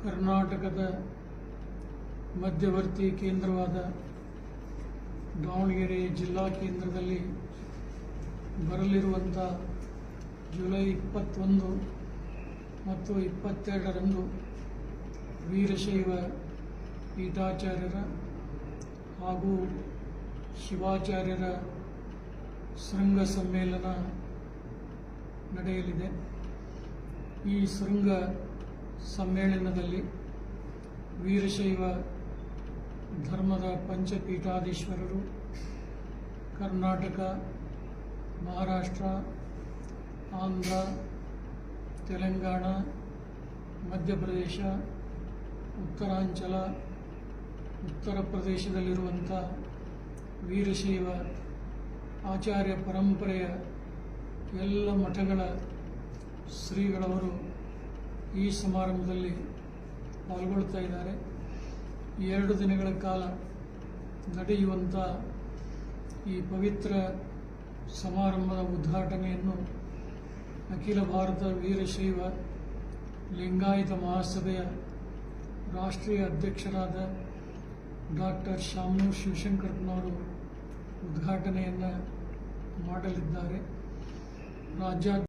ಕರ್ನಾಟಕದ ಮಧ್ಯವರ್ತಿ ಕೇಂದ್ರವಾದ ದಾವಣಗೆರೆ ಜಿಲ್ಲಾ ಕೇಂದ್ರದಲ್ಲಿ ಬರಲಿರುವಂಥ ಜುಲೈ 21 ಮತ್ತು 22ರಂದು ವೀರಶೈವ ಪೀಠಾಚಾರ್ಯರ ಹಾಗೂ ಶಿವಾಚಾರ್ಯರ ಶೃಂಗ ಸಮ್ಮೇಳನ ನಡೆಯಲಿದೆ. ಈ ಶೃಂಗ ಸಮ್ಮೇಳನದಲ್ಲಿ ವೀರಶೈವ ಧರ್ಮದ ಪಂಚಪೀಠಾಧೀಶ್ವರರು ಕರ್ನಾಟಕ, ಮಹಾರಾಷ್ಟ್ರ, ಆಂಧ್ರ, ತೆಲಂಗಾಣ, ಮಧ್ಯಪ್ರದೇಶ, ಉತ್ತರಾಂಚಲ, ಉತ್ತರ ಪ್ರದೇಶದಲ್ಲಿರುವಂಥ ವೀರಶೈವ ಆಚಾರ್ಯ ಪರಂಪರೆಯ ಎಲ್ಲ ಮಠಗಳ ಶ್ರೀಗಳವರು ಈ ಸಮಾರಂಭದಲ್ಲಿ ಪಾಲ್ಗೊಳ್ತಾ ಇದ್ದಾರೆ. 2 ದಿನಗಳ ಕಾಲ ನಡೆಯುವಂಥ ಈ ಪವಿತ್ರ ಸಮಾರಂಭದ ಉದ್ಘಾಟನೆಯನ್ನು ಅಖಿಲ ಭಾರತ ವೀರಶೈವ ಲಿಂಗಾಯತ ಮಹಾಸಭೆಯ ರಾಷ್ಟ್ರೀಯ ಅಧ್ಯಕ್ಷರಾದ ಡಾಕ್ಟರ್ ಶಾಮನೂರು ಶಿವಶಂಕರಪ್ಪನವರು ಉದ್ಘಾಟನೆಯನ್ನು ಮಾಡಲಿದ್ದಾರೆ. ರಾಜ್ಯಾಧ್ಯಕ್ಷ